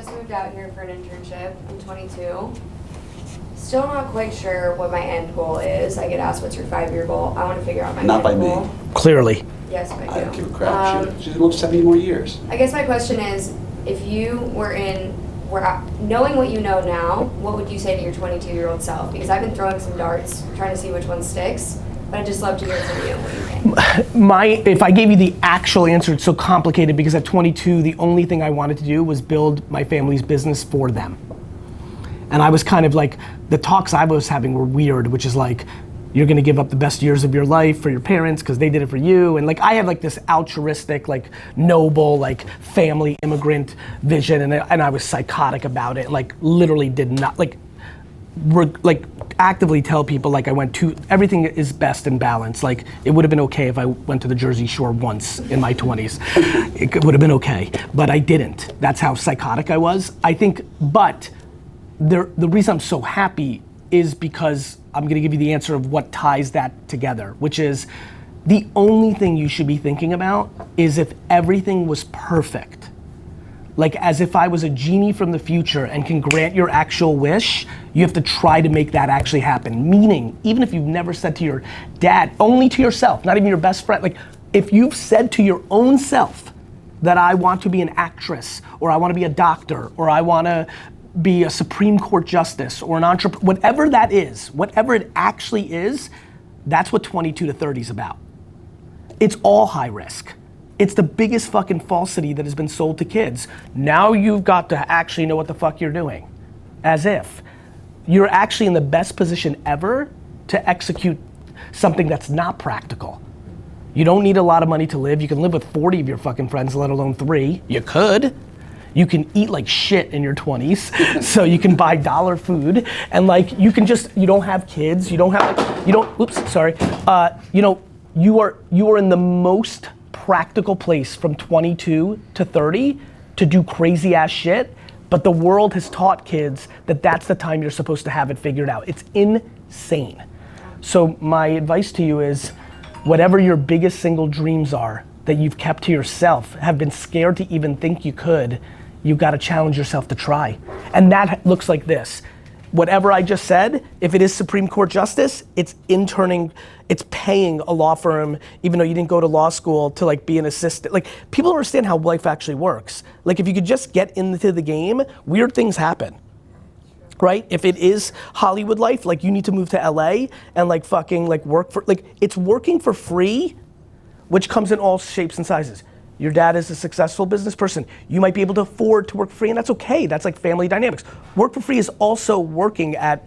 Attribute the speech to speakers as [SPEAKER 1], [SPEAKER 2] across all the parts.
[SPEAKER 1] just moved out here for an internship. I'm 22. Still not quite sure what my end goal is. I get asked, what's your 5-year goal? I want to figure out my
[SPEAKER 2] Not by
[SPEAKER 1] end goal.
[SPEAKER 2] me.
[SPEAKER 3] Clearly.
[SPEAKER 1] Yes, by you.
[SPEAKER 2] I don't give a crap. She's lived 70 more years.
[SPEAKER 1] I guess my question is, if you were knowing what you know now, what would you say to your 22-year-old self? Because I've been throwing some darts, trying to see which one sticks, but I'd just love to hear it from you. What do you think?
[SPEAKER 3] If I gave you the actual answer, it's so complicated because at 22, the only thing I wanted to do was build my family's business for them. And I was kind of like, the talks I was having were weird, which is like, you're gonna give up the best years of your life for your parents because they did it for you. And like, I had like this altruistic, like noble, like family immigrant vision, and I was psychotic about it. Like literally did not, like actively tell people like everything is best in balance. Like it would have been okay if I went to the Jersey Shore once in my 20s. It would have been okay, but I didn't. That's how psychotic I was. I think, but the reason I'm so happy is because I'm gonna give you the answer of what ties that together, which is the only thing you should be thinking about is if everything was perfect. Like as if I was a genie from the future and can grant your actual wish, you have to try to make that actually happen. Meaning, even if you've never said to your dad, only to yourself, not even your best friend, like if you've said to your own self that I want to be an actress, or I wanna be a doctor, or I wanna be a Supreme Court justice or an entrepreneur, whatever that is, whatever it actually is, that's what 22 to 30 is about. It's all high risk. It's the biggest fucking falsity that has been sold to kids. Now you've got to actually know what the fuck you're doing. As if you're actually in the best position ever to execute something that's not practical. You don't need a lot of money to live. You can live with 40 of your fucking friends, let alone 3. You could. You can eat like shit in your 20s, so you can buy dollar food, and like you can just, you don't have kids, you don't have, oops, sorry. You are in the most practical place from 22 to 30 to do crazy ass shit, but the world has taught kids that that's the time you're supposed to have it figured out. It's insane. So my advice to you is, whatever your biggest single dreams are that you've kept to yourself, have been scared to even think you could, you've got to challenge yourself to try. And that looks like this. Whatever I just said, if it is Supreme Court justice, it's interning, it's paying a law firm, even though you didn't go to law school, to like be an assistant. Like people don't understand how life actually works. Like if you could just get into the game, weird things happen. Right? If it is Hollywood life, like you need to move to LA and like fucking like work for, like it's working for free, which comes in all shapes and sizes. Your dad is a successful business person. You might be able to afford to work for free, and that's okay. That's like family dynamics. Work for free is also working at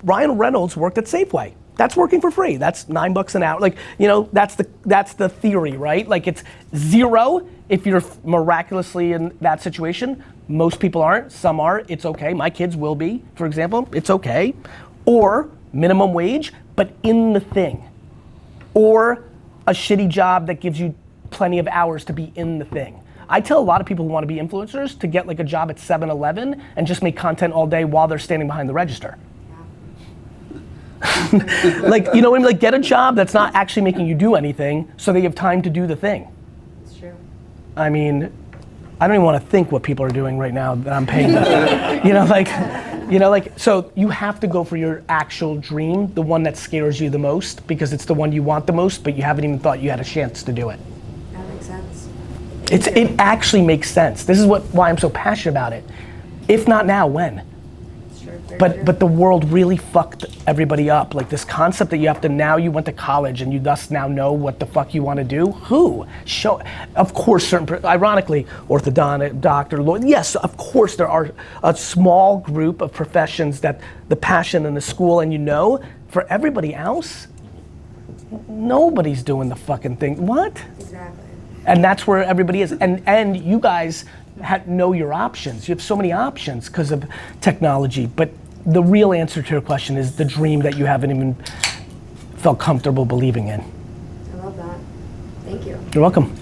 [SPEAKER 3] Ryan Reynolds worked at Safeway. That's working for free. That's $9 an hour. Like, you know, that's the theory, right? Like it's zero if you're miraculously in that situation. Most people aren't, some are, it's okay. My kids will be, for example, it's okay. Or minimum wage, but in the thing. Or a shitty job that gives you plenty of hours to be in the thing. I tell a lot of people who want to be influencers to get like a job at 7-Eleven and just make content all day while they're standing behind the register. Yeah. Like, you know what I mean? Like get a job that's not actually making you do anything so that you have time to do the thing.
[SPEAKER 1] It's true.
[SPEAKER 3] I mean, I don't even want to think what people are doing right now that I'm paying them. You know, like, so you have to go for your actual dream, the one that scares you the most, because it's the one you want the most, but you haven't even thought you had a chance to do it.
[SPEAKER 1] That makes sense.
[SPEAKER 3] It actually makes sense. This is why I'm so passionate about it. If not now, when?
[SPEAKER 1] It's true. Very true.
[SPEAKER 3] But the world really fucked everybody up. Like this concept that you have to, now you went to college and you thus now know what the fuck you want to do. Who? Of course, ironically, orthodontist, doctor, lawyer, yes, of course there are a small group of professions that the passion and the school and you know, for everybody else, nobody's doing the fucking thing. What?
[SPEAKER 1] Exactly.
[SPEAKER 3] And that's where everybody is. And you guys know your options. You have so many options because of technology. But the real answer to your question is the dream that you haven't even felt comfortable believing in.
[SPEAKER 1] I love that. Thank you.
[SPEAKER 3] You're welcome.